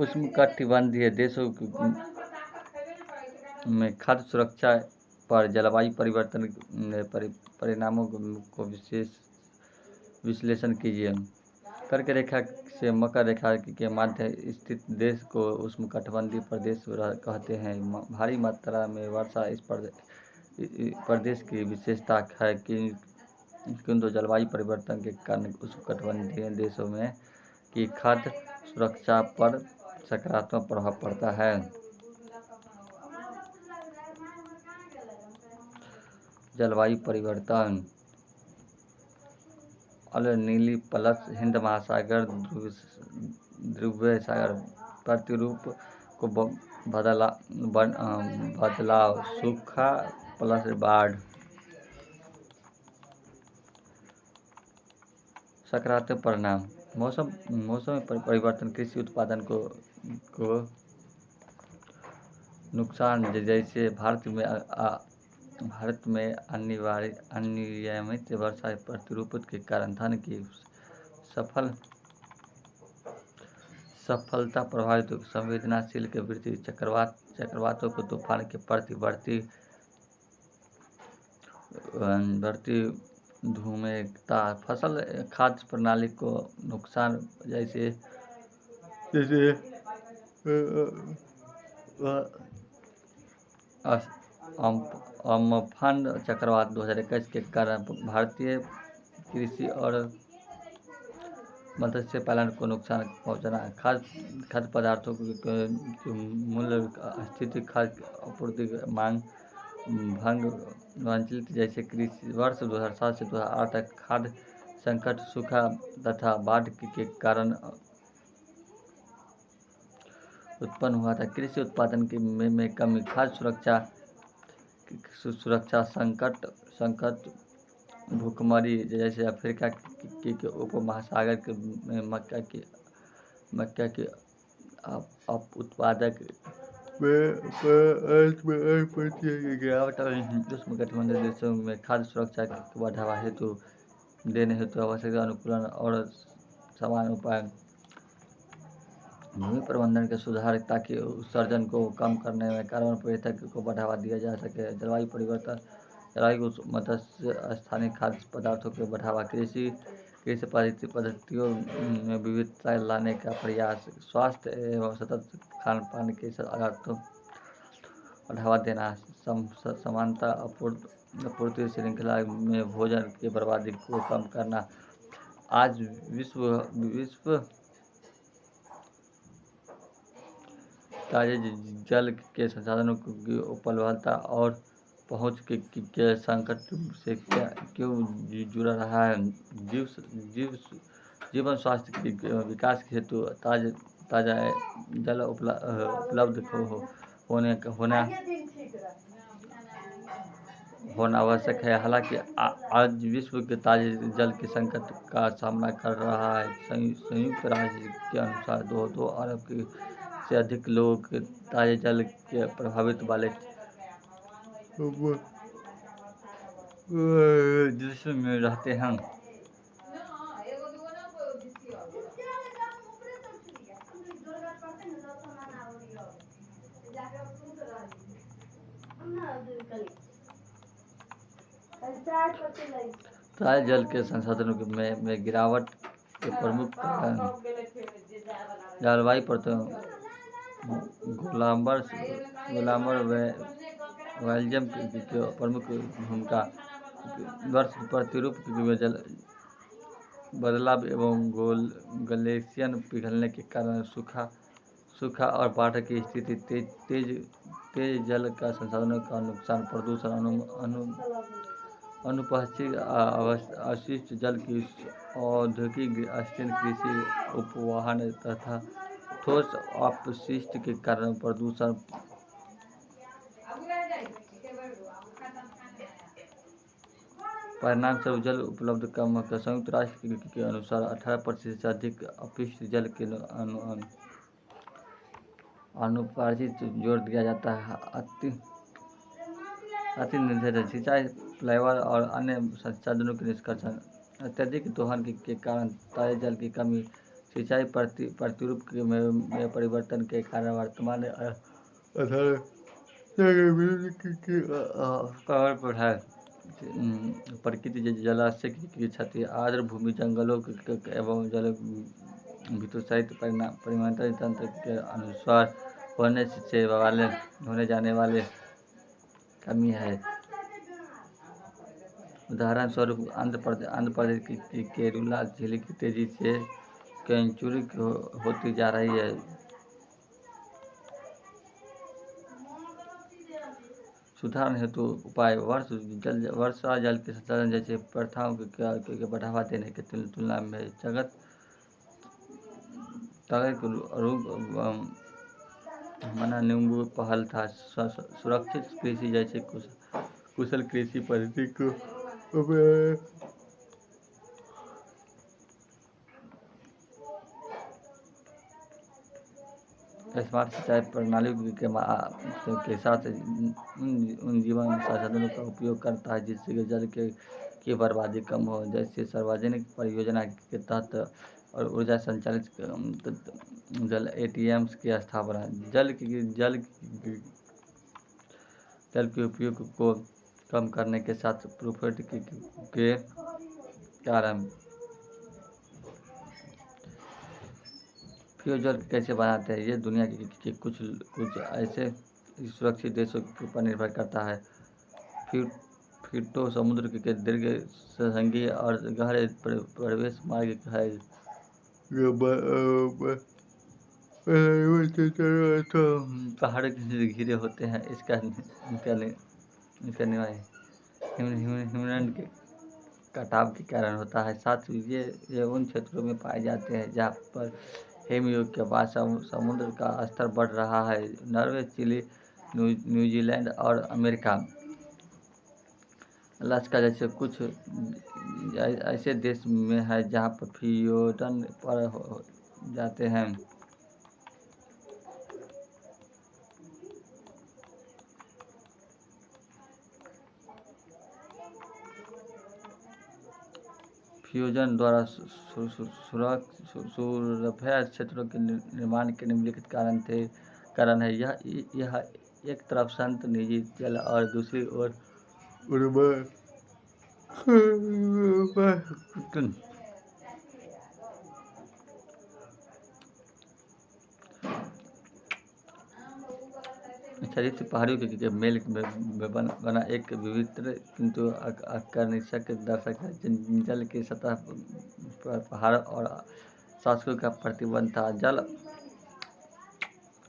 उष्णकटिबंधीय देशों में खाद्य सुरक्षा पर जलवायु परिवर्तन परिणामों को विश्लेषण कीजिए। कर्क रेखा से मकर रेखा के मध्य स्थित देश को उष्णकटिबंधीय प्रदेश कहते हैं। भारी मात्रा में वर्षा इस प्रदेश की विशेषता है किंतु जलवायु परिवर्तन के कारण उष्णकटिबंधीय देशों में की खाद्य सुरक्षा पर सकारात्मक प्रभाव पड़ता है। जलवायु परिवर्तन अल नीली प्लस हिंद महासागर ध्रुवीय सागर प्रतिरूप को बदलाव सूखा प्लस बाढ़। सकारात्मक परिणाम मौसम में परिवर्तन कृषि उत्पादन को नुकसान, जैसे भारत में अनियमित वर्षा प्रतिरूप के कारण धान की सफलता प्रभावित, संवेदनशील के वृद्धि, चक्रवातों को तूफान के प्रति बढ़ती धूमिलता, फसल खाद्य प्रणाली को नुकसान, जैसे अम्फान चक्रवात 2021 के कारण भारतीय कृषि और मत्स्य पालन को नुकसान पहुंचना, खाद्य पदार्थों की मूल्य स्थिति, खाद्य आपूर्ति मांग भंग, वंचित, जैसे कृषि वर्ष 2007 से 2008 तक खाद्य संकट, सूखा तथा बाढ़ के कारण उत्पन्न हुआ था। कृषि उत्पादन में कमी, खाद्य सुरक्षा संकट, भूखमरी, जैसे अफ्रीका के उपमहासागर में मक्का के उत्पादक गिरावट और उष्णकटिबंधीय देशों में खाद्य सुरक्षा को बढ़ावा देने हेतु आवश्यक अनुकूलन और समान उपाय, भूमि प्रबंधन के सुधार ताकि उत्सर्जन को कम करने में कार्बन उत्सर्जन को बढ़ावा दिया जा सके। जलवायु परिवर्तन, जलवायु मत्स्य स्थानीय खाद्य पदार्थों को बढ़ावा, कृषि पद्धतियों में विविधता लाने का प्रयास, स्वास्थ्य एवं सतत खान पान के आदतों बढ़ावा देना, समानता आपूर्ति श्रृंखला में भोजन की बर्बादी को कम करना। आज विश्व ताजे जल के संसाधनों की उपलब्धता और पहुंच के संकट से क्यों जुड़ा रहा है। जीवन स्वास्थ्य के विकास हेतु ताजा जल उपलब्ध होना आवश्यक है। हालांकि आज विश्व के ताजे जल के संकट का सामना कर रहा है। संयुक्त राज्य के अनुसार 2 अरब से अधिक लोग ताजे जल के प्रभावित वाले देशों में रहते हैं। ताजे जल के संसाधनों में गिरावट के प्रमुख कारण जलवायु परिवर्तन, ग्लोबल वार्मिंग की प्रमुख भूमिका, वर्ष प्रतिरूप में बदलाव एवं ग्लेशियर पिघलने के कारण सूखा और बाढ़ की स्थिति, तेज जल का संसाधनों का नुकसान, प्रदूषण, अनुपस्थित अवशिष्ट जल की औद्योगिक स्थिति, कृषि उपवहन तथा ठोस अपशिष्ट के कारण प्रदूषण। परिणाम स्वरूप जल उपलब्ध कम होकर संयुक्त राष्ट्र के अनुसार 18% से अधिक अपशिष्ट जल के अनुपस्थित जोड़ दिया जाता है। अति निर्धारित सिंचाई, फ्लाईओवर और अन्य संसाधनों के निष्कर्षण, अत्यधिक दोहन के कारण ताजे जल की कमी, सिंचाई प्रतिरूप में परिवर्तन के कारण वर्तमान आधार प्रभाव पर है। प्रकृति जलाशय की क्षति, आर्द्र भूमि, जंगलों एवं जल विद्युत सहित परिवर्तन तंत्र के अनुसार होने जाने वाले कमी है। उदाहरण स्वरूप आंध्र प्रदेश की केरूला झील की तेजी से कैंचुरिक होती जा रही है। सुधार हेतु उपाय, वर्षा जल के संचालन जैसे प्रथाओं के बढ़ावा देने के तुलना में जगत रूप मना नींबू पहल था। सुरक्षित कृषि जैसे कुशल कृषि पद्धति को स्मार्ट सिंचाई प्रणालियों के साथ उन जीवन संसाधनों का उपयोग करता है जिससे जल की बर्बादी कम हो, जैसे सार्वजनिक परियोजना के तहत और ऊर्जा संचालित जल एटीएम्स की स्थापना। जल के उपयोग को कम करने के साथ प्रॉफिट के कारण फ्यूजल कैसे बनाते हैं, ये दुनिया के कुछ ऐसे सुरक्षित देशों के ऊपर निर्भर करता है। फिटो समुद्र के दीर्घ संघीय और गहरे प्रवेश मार्ग है। पहाड़ घिरे होते हैं। इसका निवारण हिमनद के कटाव के कारण होता है। साथ ही ये उन क्षेत्रों में पाए जाते हैं जहाँ पर हिमयुग के बाद समुद्र का स्तर बढ़ रहा है। नॉर्वे, चिली, न्यूजीलैंड और अमेरिका, अलास्का जैसे कुछ ऐसे देश में है जहाँ पर फ्यूजन पर हो जाते हैं। फ्यूजन द्वारा सुरभ्य क्षेत्रों के निर्माण के निम्नलिखित कारण है। यह एक तरफ संत निजी जल और दूसरी ओर चरित्र पहाड़ियों के मेल में बना एक विचित्र किंतु आकर्षक दर्शक है। जल की सतह पर पहाड़ और शासकों का प्रतिबंध था।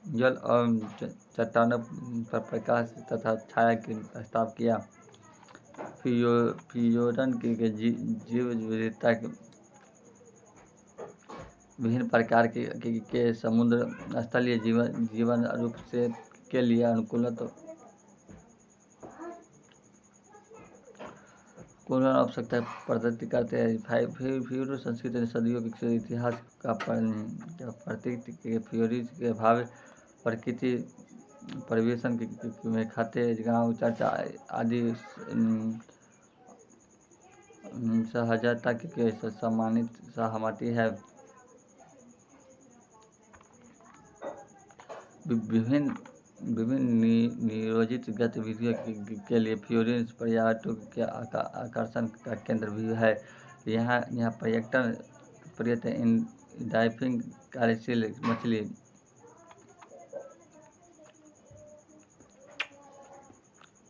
जल और चट्टानों पर प्रकाश तथा छाया की प्रस्ताव किया। फ्यूजन की जीव विविधता विभिन्न प्रकार के समुद्र स्थलीय जीवन रूप से के लिए अनुकूलित आवश्यकता प्रदत्त करते हैं। फ्यूरो संस्कृति सदियों के इतिहास का प्रतीक के फ्यूरीज के भाव प्रकृति परिवेशन में खाते गांव चर्चा आदि सहजता के सहमति है। विभिन्न नियोजित गतिविधियों के लिए फ्यूरीज पर्यटकों के आकर्षण का केंद्र भी है। यहाँ पर्यटन डाइविंग, कार्यशील मछली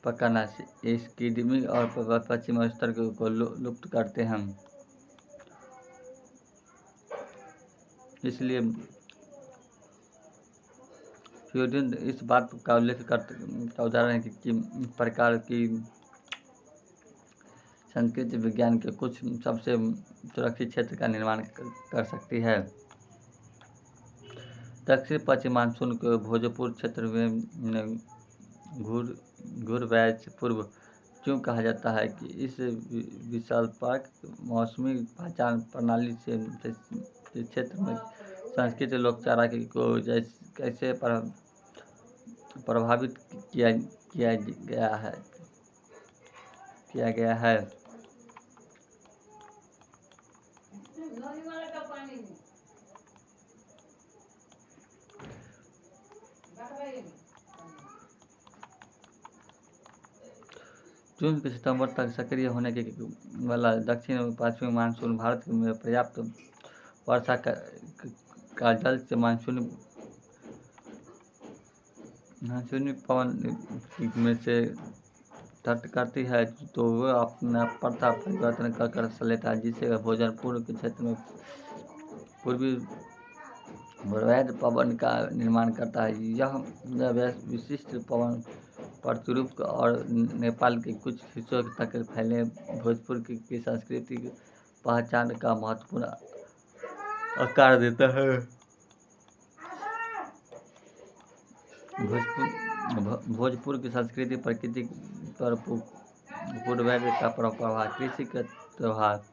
पकड़ना, स्कीइंग और पश्चिमी स्तर को लुप्त करते हैं। इसलिए फ्यूजन इस बात का उल्लेख का उदाहरण है कि प्रकार की संस्कृति विज्ञान के कुछ सबसे सुरक्षित क्षेत्र का निर्माण कर सकती है। दक्षिण पश्चिम मानसून को भोजपुर क्षेत्र में घूर्णवैज पूर्व क्यों कहा जाता है कि इस विशालपाक मौसमी पहचान प्रणाली से क्षेत्र में सांस्कृतिक लोकचारा को कैसे प्रभावित किया गया है। जून से सितंबर तक सक्रिय होने वाला दक्षिण पश्चिमी मानसून भारत में पर्याप्त वर्षा का जल से मानसूनी पवन में से तट करती है तो वह अपना पड़ता परिवर्तन कर लेता है, जिससे भोजन पूर्व के क्षेत्र में पूर्वी वैध पवन का निर्माण करता है। यह विशिष्ट पवन प्रतिरूप और नेपाल के कुछ हिस्सों तक फैले भोजपुर की सांस्कृतिक पहचान का महत्वपूर्ण आकार देता है। भोजपुर की संस्कृति प्रकृति पर पूर्ववैव का प्रभाव। कृषि का त्यौहार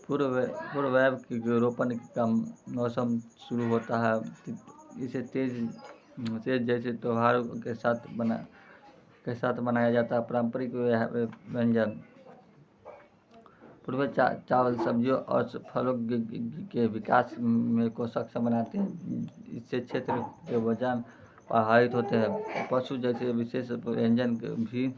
पूर्ववैव के रोपण का मौसम शुरू होता है। इसे तेज जैसे त्योहारों के साथ मनाया जाता है। पारंपरिक व्यंजन पूर्व चावल, सब्जियों और फलों के विकास में को सक्षम बनाते हैं। इससे क्षेत्र के वजन प्रभावित होते हैं। पशु जैसे विशेष व्यंजन भी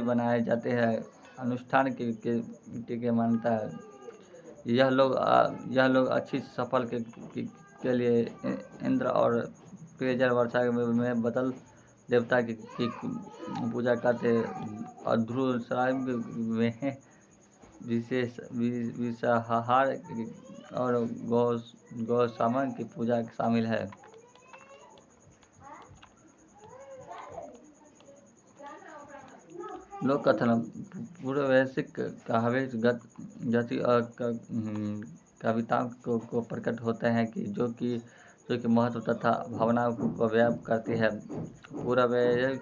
बनाए जाते हैं। अनुष्ठान के मान्यता है। यह लोग अच्छी सफल के लिए इंद्र और पेयजल वर्षा में बदल देवता की पूजा करते हैं। और ध्रुव में विषाहार और गौ की पूजा शामिल है। लोक कथन पूर्ववैश्विक कहावत गति और कविताओं को प्रकट होते हैं कि जो कि महत्व तथा भावनाओं को व्याप्त करती है। पूरा वैश्विक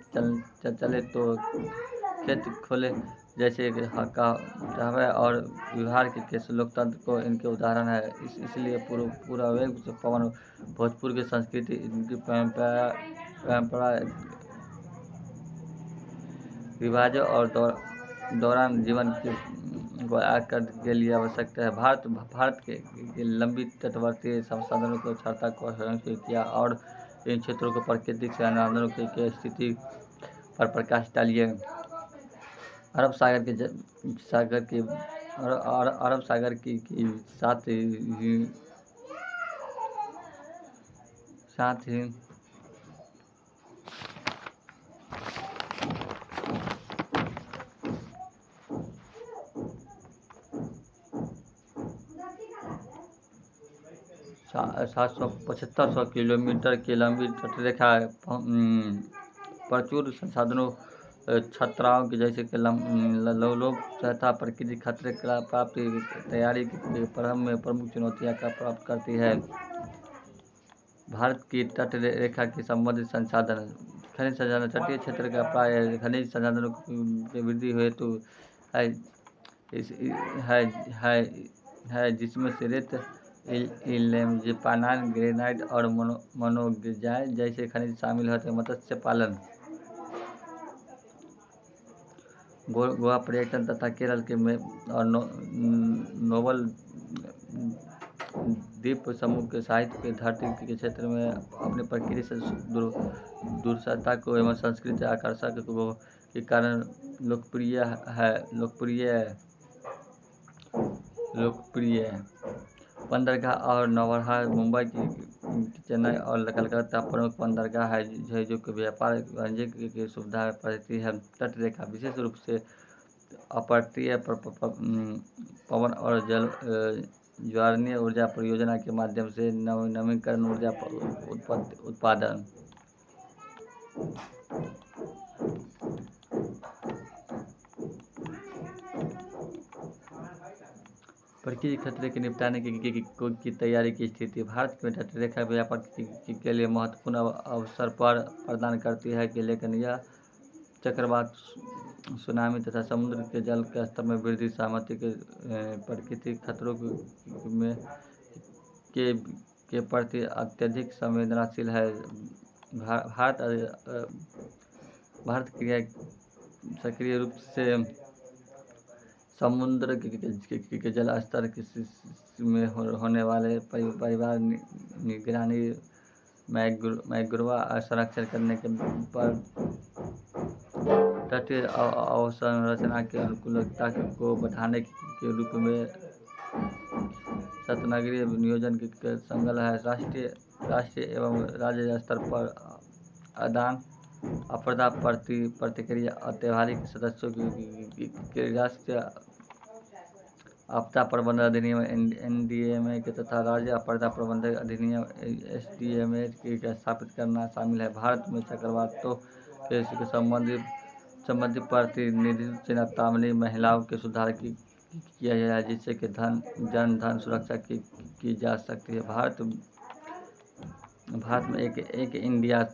चले तो खेत खोले जैसे कहवे और व्यवहार के लोकतंत्र को इनके उदाहरण है। इसलिए पूरा वैश्विक पवन भोजपुर की संस्कृति, इनकी परंपरा रिवाजों और दौरान जीवन को आकर के लिए आवश्यकता है। भारत के लंबी तटवर्ती संसाधनों को क्षमता को संरक्षित किया और इन क्षेत्रों को प्राकृतिक संसाधनों की स्थिति पर प्रकाश डालिए। अरब सागर की साथ ही 775 किलोमीटर की लंबी तटरेखा प्रचुर संसाधनों, खतराओं की जैसे कि लोभ तथा प्राकृतिक खतरे का प्राप्ति तैयारी के प्रारंभ में प्रमुख चुनौतियां का प्राप्त करती है। भारत की तट रेखा के संबंधित संसाधन खनिज संसाधन तटीय क्षेत्र का प्राय खनिज संसाधनों की वृद्धि हेतु है जिसमें से रेत, इल्मेनाइट, ग्रेनाइट और मोनोजाइट जैसे खनिज शामिल होते हैं। मत्स्य पालन, गोवा पर्यटन तथा केरल के और नोबल द्वीप समूह के साहित्य के धरती के क्षेत्र में अपने प्रकृति से दूरता को एवं संस्कृति आकर्षक के कारण लोकप्रिय बंदरगाह और नौबहार मुंबई की चेन्नई और कलकत्ता प्रमुख बंदरगाह है जो कि व्यापार वाणिज्य की सुविधा पड़ती है। तट रेखा विशेष रूप से अपतटीय पवन और ज्वारणीय ऊर्जा परियोजना के माध्यम से नवीकरण ऊर्जा उत्पादन प्रकृति खतरे के निपटाने की तैयारी की स्थिति। भारत में तट रेखा व्यापार के लिए महत्वपूर्ण अवसर प्रदान करती है लेकिन यह चक्रवात, सुनामी तथा समुद्र के जल के स्तर में वृद्धि सहमति के प्राकृतिक खतरों के प्रति अत्यधिक संवेदनशील है। भारत सक्रिय रूप से समुद्र के जल स्तर में होने वाले परिवार निगरानी मैंग्रोव संरक्षण करने के पर तटीय अवसंरचना की अनुकूलता को बढ़ाने के रूप में सतनगरीय नियोजन के संलग्न है। राष्ट्रीय एवं राज्य स्तर पर आदान आपदा प्रतिक्रिया और त्यौहारिक सदस्यों के राष्ट्रीय आपदा प्रबंधन अधिनियम NDMA के तथा राज्य आपदा प्रबंधन अधिनियम SDMA की स्थापित करना शामिल है। भारत में चक्रवातों के संबंधित प्रतिनिधित्व चेतावनी महिलाओं के सुधार किया जाए, जिससे कि जन धन सुरक्षा की जा सकती है। भारत में एक इंडिया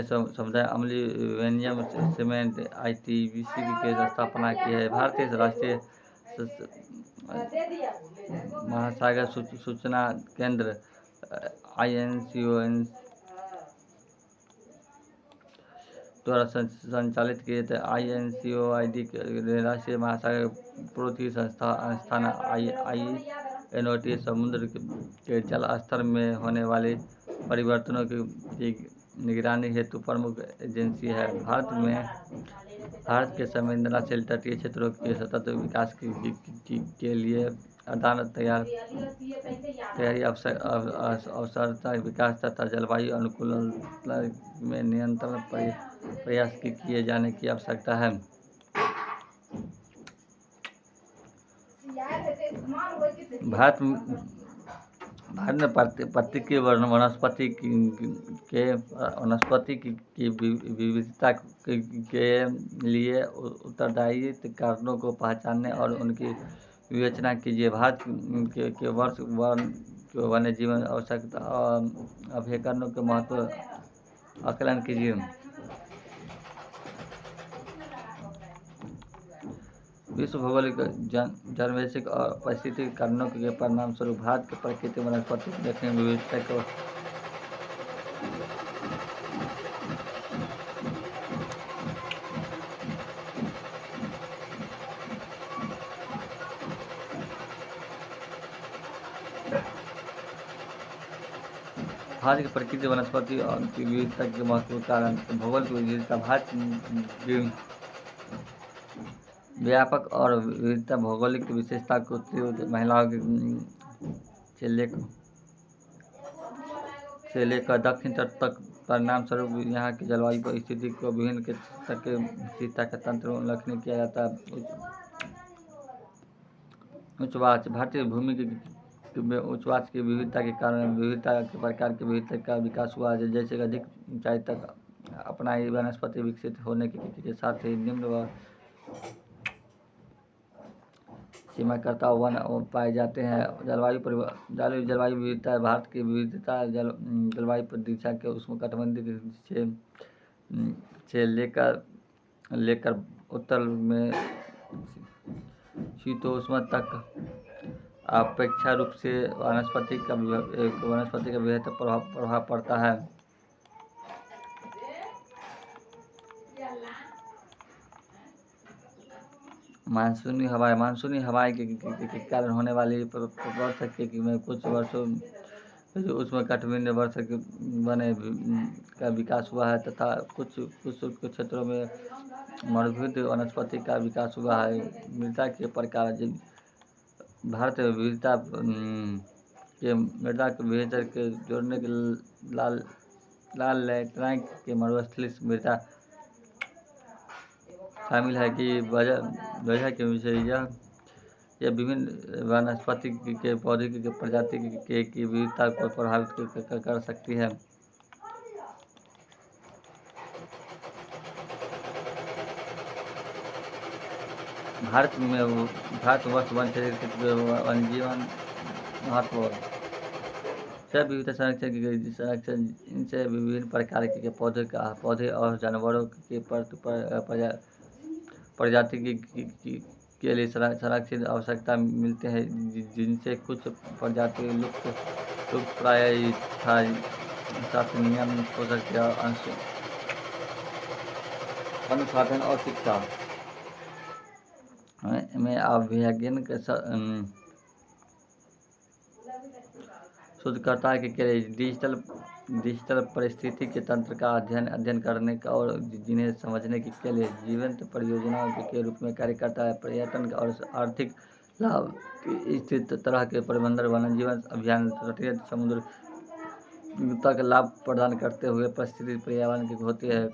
समुदाय अम्लीवेनियम सीमेंट ITBC की स्थापना की है। भारतीय राष्ट्रीय महासागर सूचना केंद्र INCON द्वारा संचालित किए थे। INCOID राष्ट्रीय महासागर प्रोथी संस्थान INOT समुद्र के जल स्तर में होने वाले परिवर्तनों की निगरानी हेतु प्रमुख एजेंसी है। भारत के संवेदनशील तटीय क्षेत्रों के सतत विकास के लिए आदान तैयारी अवसरता विकास तथा जलवायु अनुकूलता में निरंतर प्रयास किए जाने की आवश्यकता है। भारत में पत्ती की वनस्पति की विविधता के लिए उत्तरदायी कारणों को पहचानने और उनकी विवेचना कीजिए। भारत के वर्ष वन्य जीवन आवश्यकता अभ्यारण्यों के महत्व आकलन कीजिए। विश्व भौगोलिक जनवैश्विक और पारिस्थितिक कारणों के परिणाम स्वरूप भारत के प्राकृतिक वनस्पति की देखने विविधता को भारत की प्राकृतिक वनस्पति और की विविधता के महत्वपूर्ण कारण भौगोलिक विविधता। भारत की व्यापक और विविधता भौगोलिक विशेषता को तीव्र महिलाओं से लेकर दक्षिण तट तक परिणाम स्वरूप यहाँ की जलवायु परिस्थिति को विभिन्न स्तर के शीतता के तंत्र में उल्लेखनीय किया जाता है। उच्चवाच भारतीय भूमि में उच्चवाच की विविधता के कारण विविधता के प्रकार की विविधता का विकास हुआ है, जैसे अधिक ऊंचाई तक अपनाई वनस्पति विकसित होने के साथ ही निम्न व सीमाकर्ता वन पाए जाते हैं। जलवायु विविधता भारत की विविधता जलवायु दिशा के उष्णकटिबंधीय से लेकर उत्तर में शीतोष्ण तक अपेक्षा रूप से वनस्पति का बेहतर प्रभाव पड़ता है। मानसूनी हवाएं के कारण होने वाली वर्षा में कुछ वर्षों उष्णकटिबंधीय वर्षा के वनों का विकास हुआ है तथा कुछ क्षेत्रों में मरुभूमि वनस्पति का विकास हुआ है। मृदा के प्रकार भारत में मृदा के बेहतर के जोड़ने के लाल लैटराइट के मरुस्थलीय मृदा शामिल है कि वजह के विषय यह विभिन्न वनस्पति के पौधे की प्रजाति की विविधता को प्रभावित कर सकती है। भारतवर्ष वन क्षेत्र वन्यजीवन महत्व जैव विविधता संरक्षण इनसे विभिन्न प्रकार के पौधे और जानवरों के प्रजाति के लिए संरक्षित आवश्यकता मिलते हैं, जिनसे कुछ प्रजाति लुप्त प्राय साथ नियमित हो सकती है। अनुसाधन और शिक्षा में अभियंगन के शोधकर्ता के डिजिटल परिस्थिति के तंत्र का अध्ययन करने का और जिन्हें समझने के लिए जीवंत परियोजनाओं के रूप में कार्य करता है। पर्यटन और आर्थिक लाभ स्थित तरह के प्रबंधन वन्य जीवन अभियान तटीय समुद्र विविधता का लाभ प्रदान करते हुए परिस्थिति पर्यावरण की होती है।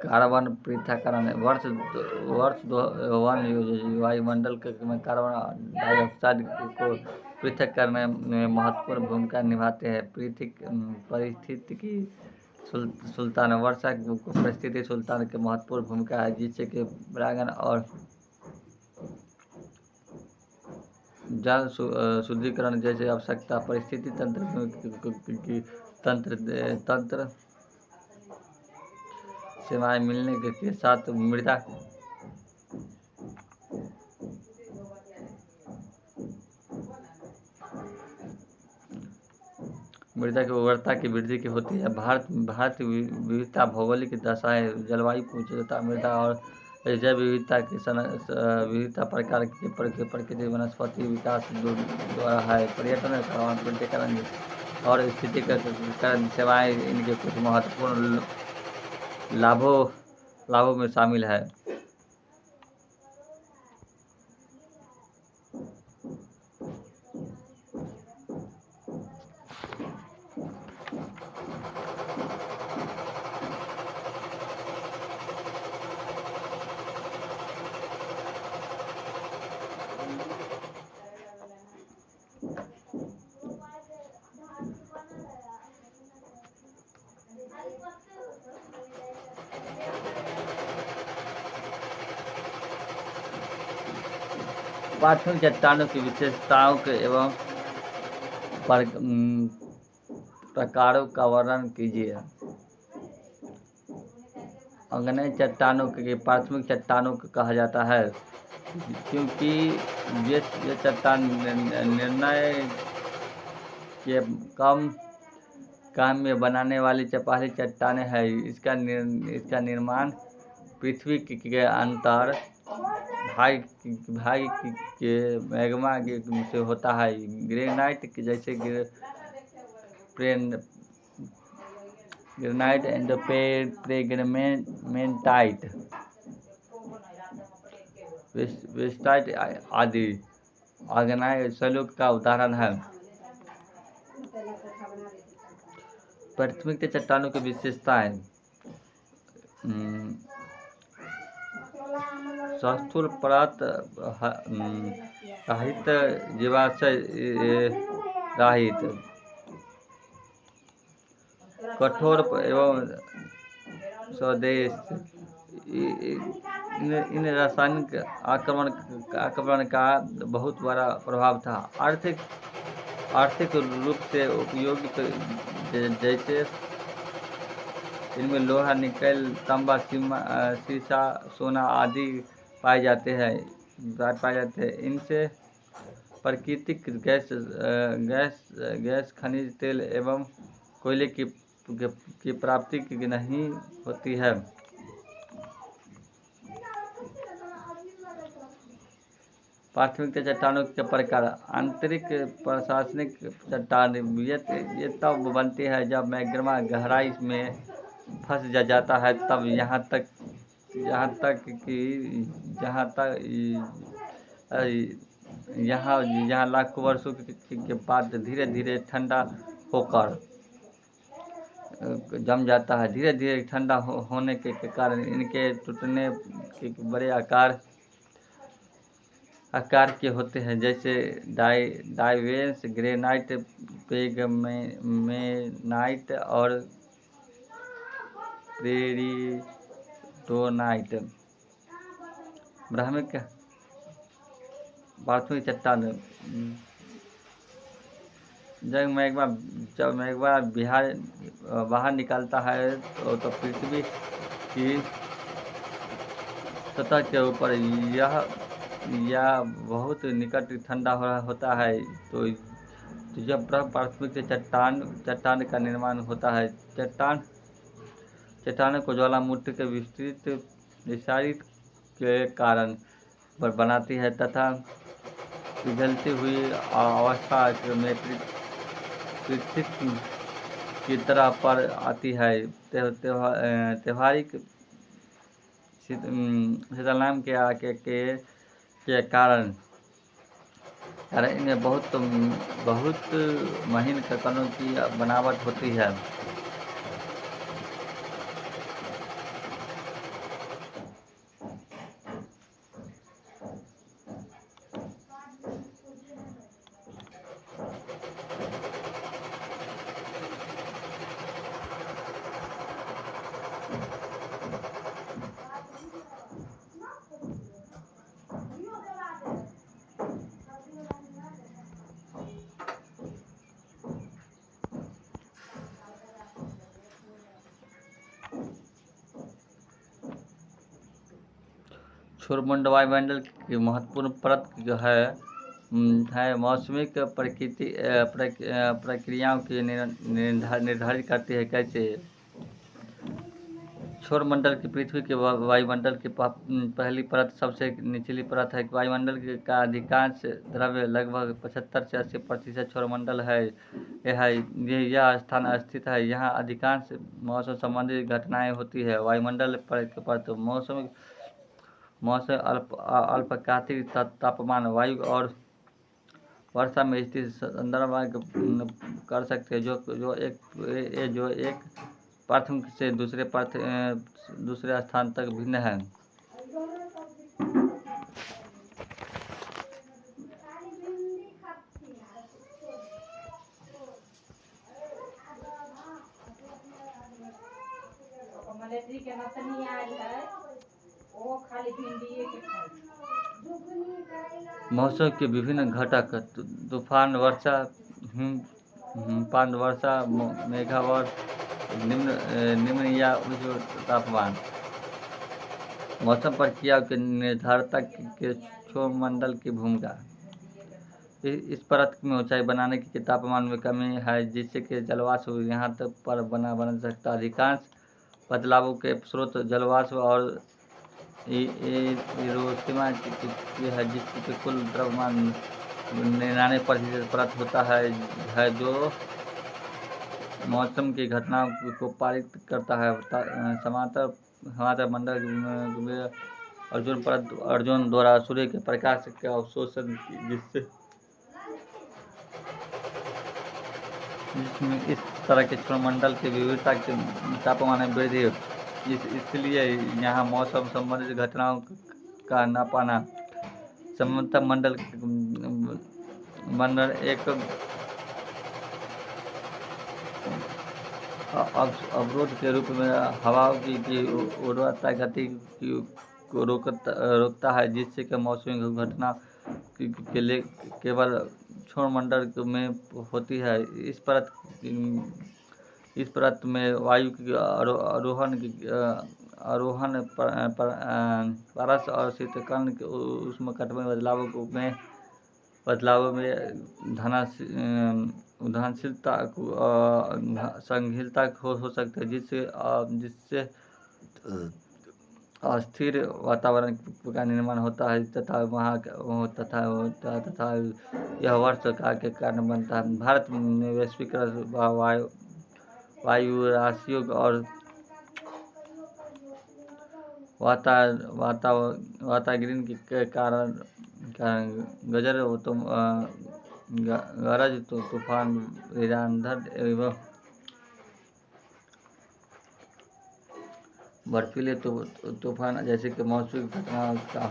कार्बन पृथक्करण वर्ष 2001 वायुमंडल में कार्बन डाइऑक्साइड को पृथक करने में महत्वपूर्ण भूमिका निभाते हैं। पारिस्थितिकी सुल्तान वर्षा को परिस्थिति सुल्तान की महत्वपूर्ण भूमिका है, जिससे कि परागण और जल शुद्धिकरण जैसे आवश्यकता परिस्थिति तंत्र सेवाएं मिलने के साथ मृदा की उर्वरता की वृद्धि की होती है। भारत विविधता, भौगोलिक दशाएं, जलवायु उच्चता, मृदा और जैव विविधता की विविधता प्रकार की प्रकृति वनस्पति विकास द्वारा है। पर्यटन पृथक्करण और स्थितिकरण सेवाएं इनके कुछ महत्वपूर्ण लाभों में शामिल है। प्राथमिक चट्टानों की विशेषताओं के एवं प्रकारों का वर्णन कीजिए। अग्नेय चट्टानों के प्राथमिक चट्टानों को कहा जाता है, क्योंकि ये चट्टान निर्णय के काम में बनाने वाली पहली चट्टानें हैं। इसका निर्माण पृथ्वी के अंतर भाग के मैग्मा से होता है। ग्रेनाइट जैसे ग्रेनाइट एंड प्रेग्मेंटाइट वेस्टाइट आदि आग्नेय शैलों का उदाहरण है। प्राथमिक चट्टानों की विशेषताएं स्थूल परत रहित, जीवाश्म रहित, कठोर एवं स्वदेश। इन रासायनिक आक्रमण का बहुत बड़ा प्रभाव था। आर्थिक रूप से उपयोगी जैसे इनमें लोहा, निकेल, तांबा, सीसा, सोना आदि पाए जाते हैं। इनसे प्राकृतिक गैस, खनिज तेल एवं कोयले की प्राप्ति नहीं होती है। प्राथमिक चट्टानों के प्रकार। आंतरिक प्रशासनिक चट्टान ये तब बनती है जब मैग्मा गहराई में फंस जाता है। तब यहाँ लाखों वर्षों के बाद धीरे धीरे ठंडा होकर जम जाता है। धीरे धीरे ठंडा होने के कारण इनके टूटने के बड़े आकार के होते हैं, जैसे डाइवेंस, ग्रेनाइट, पेगमेनाइट और पेरिडोनाइट। प्राथमिक चट्टान जब मैग्मा बाहर निकलता है तो पृथ्वी की सतह के ऊपर यह बहुत निकट ठंडा होता है। तो तो जब प्राथमिक से चट्टान का निर्माण होता है, चट्टानों को ज्वालामुखी के विस्तारित के कारण पर बनाती है तथा पिघलती हुई अवस्था में पृथ्वी की तरह पर आती है। त्योहारिक शीतलनाम के कारण इनमें बहुत महीन कणों की बनावट होती है। क्षुरमंड वायुमंडल की महत्वपूर्ण परत है मौसमिक प्रक्रियाओं की निर्धारित करती है। कैसे? क्षुरमंडल की पृथ्वी के वायुमंडल की पहली परत सबसे निचली परत है। वायुमंडल का अधिकांश द्रव्य लगभग 75 से 80% क्षुरमंडल है। यह स्थान स्थित है। यहाँ अधिकांश मौसम संबंधी घटनाएं होती है। वायुमंडल पर मौसम अल्पकालिक तापमान, वायु और वर्षा में स्थिति संदर्भ कर सकते हैं, जो एक प्राथमिक से दूसरे स्थान तक भिन्न है। मौसम के विभिन्न घटक तूफान, वर्षा, हिमपात वर्षा, मेघावर्त, निम्न या उच्च तापमान। मौसम प्रक्रिया के निर्धारता के क्षुरमंडल की भूमिका। इस परत में ऊंचाई बनाने की तापमान में कमी है, जिससे कि जलवाष्प यहाँ तक पर बन सकता। अधिकांश बदलावों के स्रोत जलवाष्प और हिरोशिमा की है, जिसकी कुल द्रव्यमान 99% परत होता है जो मौसम की घटनाओं को पारित करता है। समांतर मंडल में अर्जुन द्वारा सूर्य के प्रकाश के अवशोषण जिसमें इस तरह के क्षुरमंडल की विविधता के तापमान में वृद्धि, इसलिए यहाँ मौसम संबंधित घटनाओं का न पाना। समतल मंडल एक अवरोध के रूप में हवाओं की ऊर्ध्वाधर गति को रोकता है, जिससे कि मौसमी घटना के लिए केवल क्षुरमंडल में होती है। इस परत में वायु की आरोहण पारस और शीतकण के ऊष्मकटिबंधीय बदलावों में उदाहरणशीलता संघीलता हो सकती है, जिससे अस्थिर वातावरण का निर्माण होता है तथा यह वर्ष के कारण बनता है। भारत में वैश्वीकरण, वायु राशियों और वातावरण के कारण गरज, तूफान, अंधड़ एवं बर्फीले तूफान जैसे कि मौसमी घटनाओं का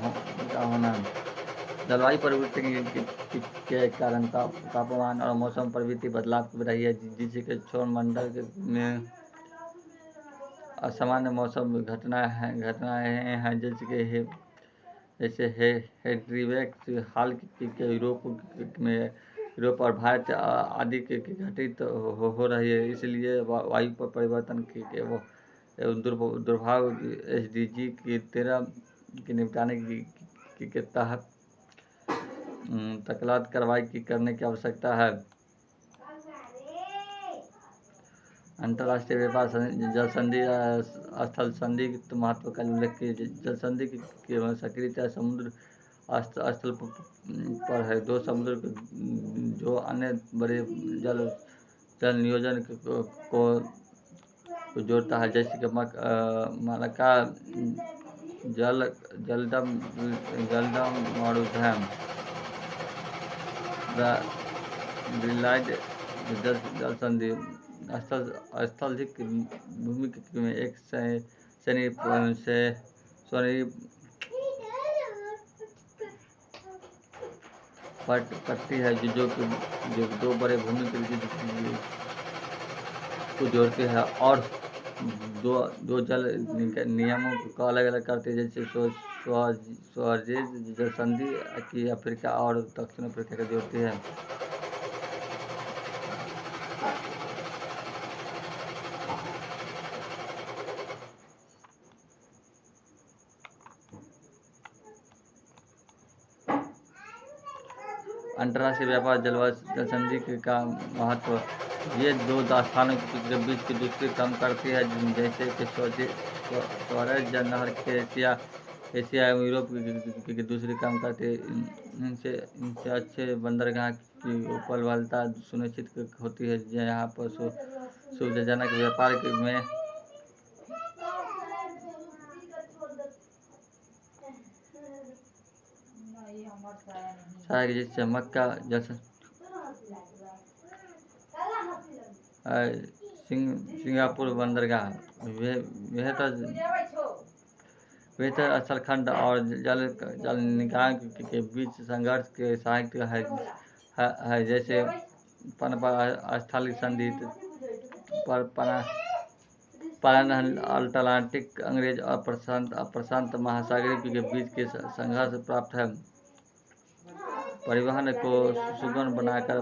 होना। जलवायु परिवर्तन के कारण तापमान और मौसम प्रवृत्ति बदलाव हो रही है, जिससे कि क्षुरमंडल में असामान्य मौसम घटनाएं हैं, जैसे हेट्रीवेक्स हाल के यूरोप और भारत आदि के घटित हो रही है। इसलिए वायु पर परिवर्तन एवं दुर्भाव SDG की 13 के निपटाने के तहत तत्काल कार्रवाई करने की आवश्यकता है। अंतर्राष्ट्रीय व्यापार जल संधि स्थल संधि के महत्व का उल्लेख कीजिए। जल संधि की सक्रियता समुद्र स्थल पर है। दो समुद्र जो अन्य बड़े जल जल नियोजन को जोड़ता है, जैसे कि मलक्का जलदम मारुथम ब्रिलाइड जल संधि स्थल भूमि में एक स्वरी पट्टी है जो दो बड़े भूमि को जोड़ती है और दो जल नियमों को अलग अलग करती है, जैसे सुएज़ जल संधि की अफ्रीका और दक्षिण अफ्रीका को जोड़ती है। अंतर्राष्ट्रीय व्यापार जल संधि का महत्व, ये दो स्थानों के बीच की दूरी कम करती है, जैसे कि सुएज़ नहर के एशिया एवं यूरोप की दूसरी कम करती है। इनसे अच्छे बंदरगाह की उपलब्धता सुनिश्चित होती है, यहाँ पर सुविधाजनक व्यापार में जिससे मक्का सिंगापुर बंदरगाह बेहतर स्थलखंड और जल निकाय के बीच संघर्ष के सहायक है, जैसे पनपा स्थलीय संधि पर अटलांटिक अंग्रेज और प्रशांत महासागर के बीच के संघर्ष प्राप्त है। परिवहन को सुगम बनाकर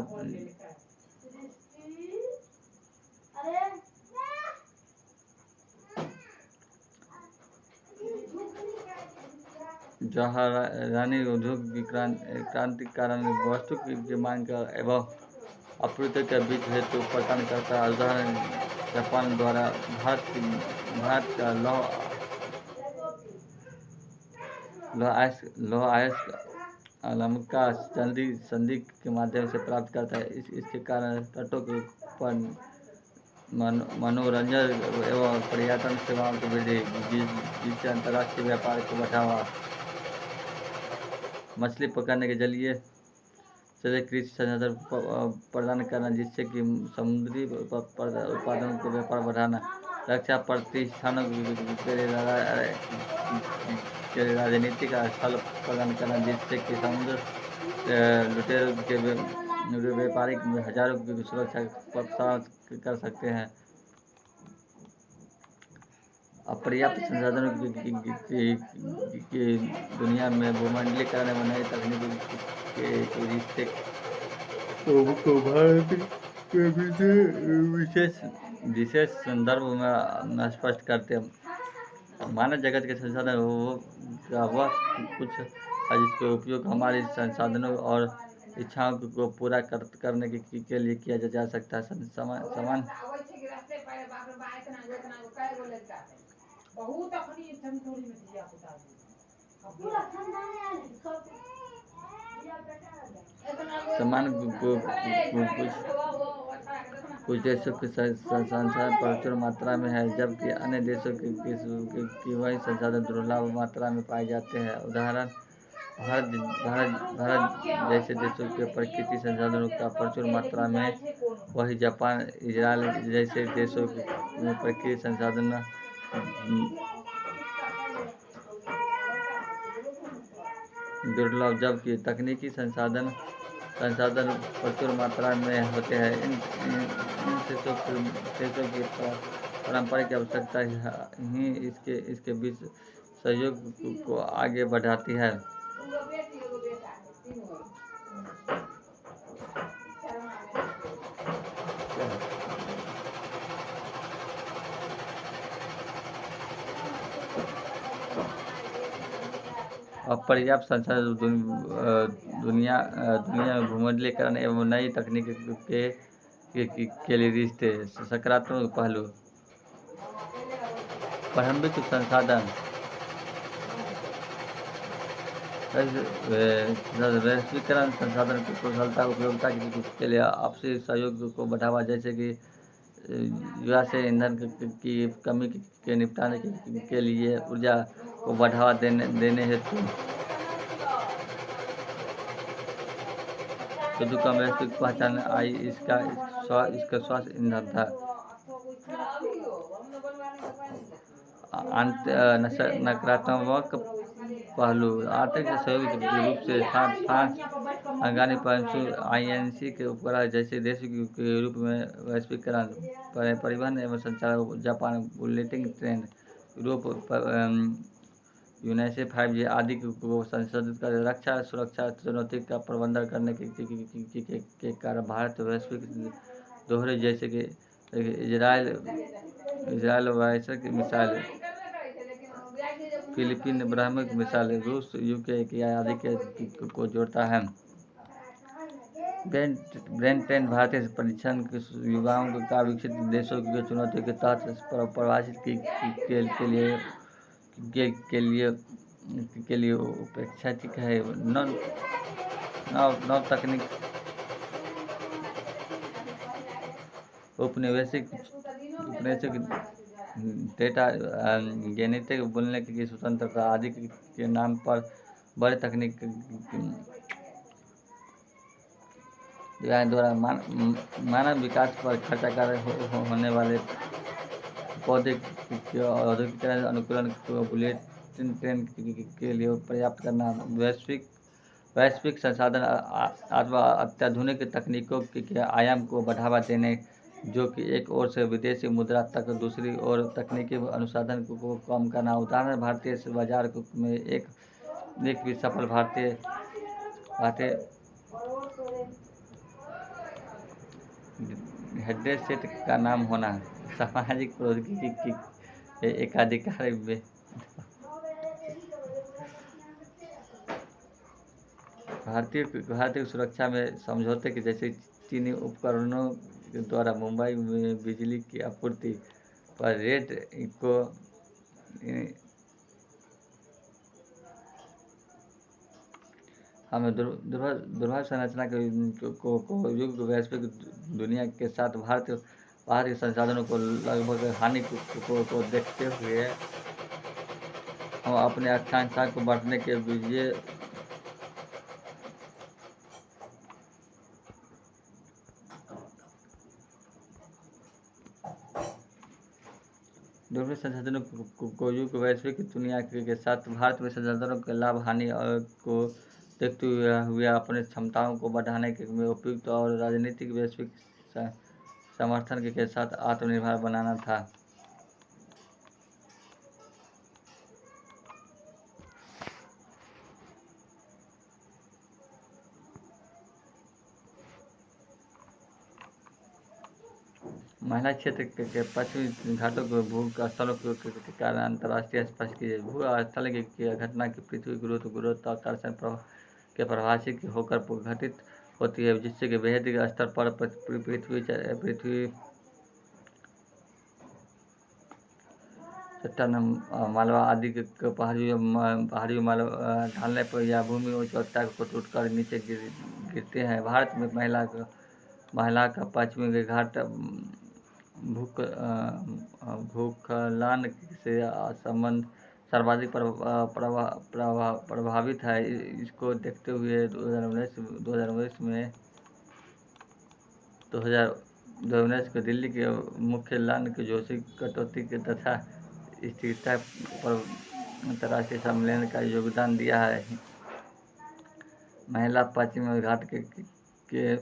जहारानी उद्योग की क्रांति के कारण वस्तु की मांग एवं आपूर्ति के बीच हेतु प्रदान करता है। उदाहरण जापान द्वारा भारत का लौह अयस्क अलमका संधि के माध्यम से प्राप्त करता है। इसके कारण तटों के ऊपर मनोरंजन एवं पर्यटन सेवाओं की वृद्धि, जिससे अंतर्राष्ट्रीय व्यापार को बढ़ावा। मछली पकड़ने के जरिए कृषि संसाधन प्रदान करना, जिससे कि समुद्री उत्पादन को व्यापार बढ़ाना। रक्षा प्रतिष्ठानों के राजनीतिक स्थल प्रदान करना, जिससे कि समुद्र लुटेरों के व्यापारिक हजारों की सुरक्षा कर सकते हैं। अपर्याप्त संसाधनों की दुनिया में भूमंडलीकरण एवं नई तकनीकों के रिश्ते को भारत के विशेष संदर्भ में स्पष्ट करते हैं। मानव जगत के संसाधन वह कुछ है जिसका उपयोग हमारे संसाधनों और इच्छाओं को पूरा करने के लिए किया जा सकता है। समान कुछ देशों के संसाधन प्रचुर मात्रा में है, जबकि अन्य देशों की वही संसाधन दुर्लभ मात्रा में पाए जाते हैं। उदाहरण भारत जैसे देशों के प्राकृतिक संसाधनों का प्रचुर मात्रा में, वही जापान इजराइल जैसे देशों में प्राकृतिक संसाधन दुर्लभ, जबकि तकनीकी संसाधन प्रचुर मात्रा में होते हैं। इन देशों की पारंपरिक आवश्यकता ही इसके बीच सहयोग को आगे बढ़ाती है। अपर्याप्त संसाधन दुनिया में भूमंडलीकरण एवं नई तकनीक के के लिए रिश्ते। सकारात्मक पहलू, प्रारंभिक संसाधन, वैश्वीकरण संसाधन की कुशलता उपयोगिता के लिए आपसी सहयोग को बढ़ावा, जैसे कि युवा से ईंधन की कमी के निपटाने के लिए ऊर्जा को बढ़ावा देने हेतु शुद्ध कम वैश्विक पहचान आई। इसका स्वास्थ्य ईंधन था। नकारात्मक पहलू, आर्थिक सहयोग के रूप से फ्रांस, अफगानिस्तान, INC के उपकरण जैसे देश के रूप में वैश्वीकरण, परिवहन एवं संचार, Japan bulletin train, Europe UNESCO 5G आदि को संशोधित कर रक्षा सुरक्षा चुनौती का प्रबंधन करने के कारण भारत वैश्विक दोहरे, जैसे कि इजराइल वायसर की मिसाइल, फिलीपीन ब्राह्मण की मिसाइल, रूस UK की आदि को जोड़ता है। ब्रेन ट्रेन भारतीय परीक्षण युवाओं का विकसित देशों की चुनौतियों के तहत प्रवासित के लिए उपेक्षित है। नव तकनीक, उपनिवेशिक डेटा, जेनेटिक बोलने की स्वतंत्रता आदि के नाम पर बड़े तकनीक द्वारा मानव विकास पर खर्चा कर होने वाले पौधे के औद्योगिक अनुकूलन को बुलेटिन ट्रेन के लिए पर्याप्त करना, वैश्विक संसाधन अथवा अत्याधुनिक तकनीकों के आयाम को बढ़ावा देने, जो कि एक ओर से विदेशी मुद्रा तक, दूसरी ओर तकनीकी अनुसंधान को कम करना। उदाहरण, भारतीय बाजार में एक भी सफल भारतीय हेडसेट का नाम होना, सामाजिक प्रौद्योगिकी की एकाधिकार में भारतीय सुरक्षा में समझौते के जैसे चीनी उपकरणों के द्वारा मुंबई में बिजली की आपूर्ति पर रेट को हमें दुर्भाग्य संरचना को युग वैश्विक दुनिया के साथ भारतीय संसाधनों को लगभग हानि को देखते हुए हम अपने आकांक्षा को बढ़ने के लिए दूसरे संसाधनों को युग वैश्विक दुनिया के साथ भारत में संसाधनों के लाभ हानि को देखते हुए अपने क्षमताओं को बढ़ाने के में उपयुक्त और राजनीतिक वैश्विक समर्थन के साथ आत्मनिर्भर बनाना था। महिला क्षेत्र के पश्चिमी घाटों के भू स्थलों के कारण अंतर्राष्ट्रीय स्पर्श की भू स्थल की घटना की पृथ्वी गुरुत्वाकर्षण के प्रभाव से होकर घटित होती है, जिससे कि बेहद स्तर पर पृथ्वी चट्टान, मालवा आदि के पहाड़ी मालवा ढालने पर या भूमि उच्चता को टूटकर नीचे गिरते हैं। भारत में महिला का पश्चिमी घाट भूस्खलन से संबंध सर्वाधिक प्रभावित है। इसको देखते हुए 2019 को दिल्ली के मुख्य लान के जोशी कटौती के तथा स्थिरता पर अंतर्राष्ट्रीय सम्मेलन का योगदान दिया है। महिला पश्चिमी घाट के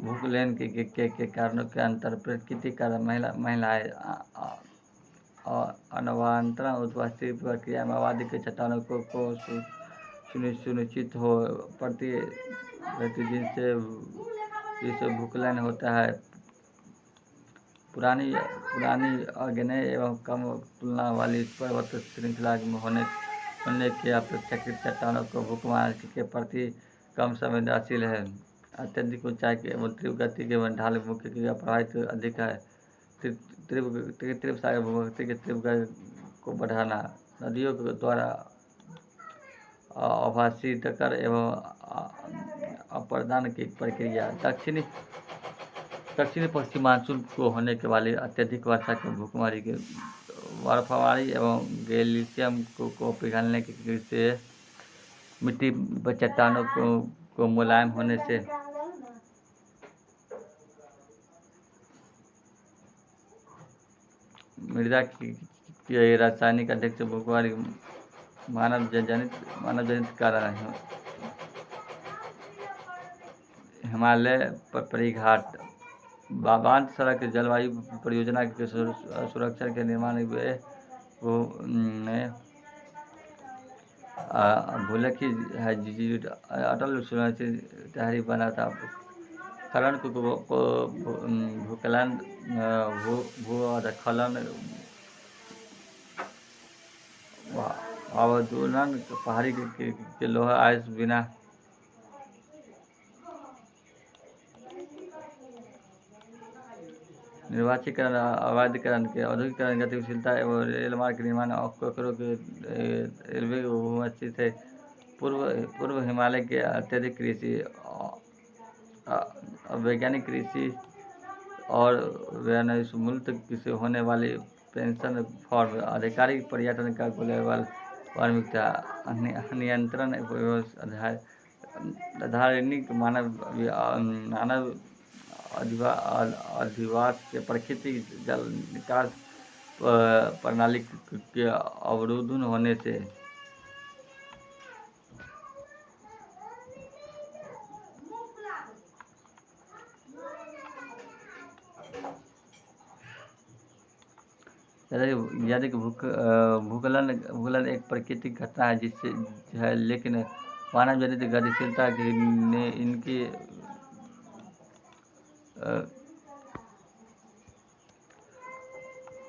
भूस्खलन के कारणों के अंतर प्राकृतिक कारण महिलाएं अनवांतर उपस्थिति प्रक्रिया में आबादी के चट्टानों को सुनिश्चित हो प्रतिदिन से भूस्खलन होता है। पुरानी आग्नेय एवं कम तुलना वाली पर्वत श्रृंखला में होने के अपेक्षाकृत चट्टानों को भूकंप के प्रति कम संवेदनशील है। अत्यधिक ऊंचाई के एवं तीव्र गति के ढाल मुख्य क्रिया प्रभावित अधिक है। तीव्र सागर भूभक्ति के तीव्र को बढ़ाना, नदियों के द्वारा अवभाषितकर एवं अपर्दान की प्रक्रिया। दक्षिणी पश्चिम मानसून को होने के वाली अत्यधिक वर्षा के भूखमरी के बर्फबारी एवं ग्लेशियम को पिघलने से मिट्टी व चट्टानों को मुलायम होने से मृदा की रासायनिक अधिक भूखमरी मानव जनित कारण है। हिमालय परिघाट बांध सड़क जलवायु परियोजना के सुरक्षा के निर्माण में भूलखी है अटल तहरी बना था। खनन को भूस्खलन भूस्खलन अवदूलन पहाड़ी के लोहा आइस बिना निर्वाचीकरण अवैधीकरण के औद्योगिकरण गतिशीलता एवं रेल मार्ग के निर्माण उपकरणों के रेलवे बहुमस्थित थे। पूर्व हिमालय के अत्यधिक कृषि वैज्ञानिक कृषि और मूलत से होने वाली पेंशन फॉर्म आधिकारिक पर्यटन का ग्लोबल वार्मिंग था। नियंत्रण आधारित मानव अधिवास के प्राकृतिक जल निकास प्रणाली के अवरोधन होने से यदि भूस्खलन एक प्राकृतिक घटना है जिससे है, लेकिन मानव जनित गतिशीलता ने इनकी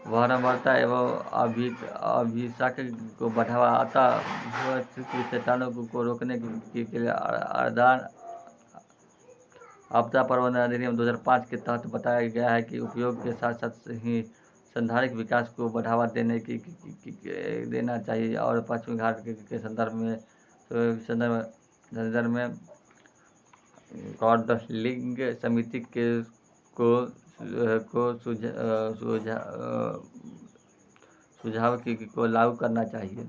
वारंवारता एवं अभिशाख को बढ़ावा आता हुआ चट्टानों को रोकने के लिए आपदा प्रबंधन अधिनियम 2005 के तहत बताया गया है कि उपयोग के साथ साथ ही सैद्धांतिक विकास को बढ़ावा देना चाहिए और पश्चिमी घाट के संदर्भ में कौंडलिंग समिति को सुझाव को लागू करना चाहिए।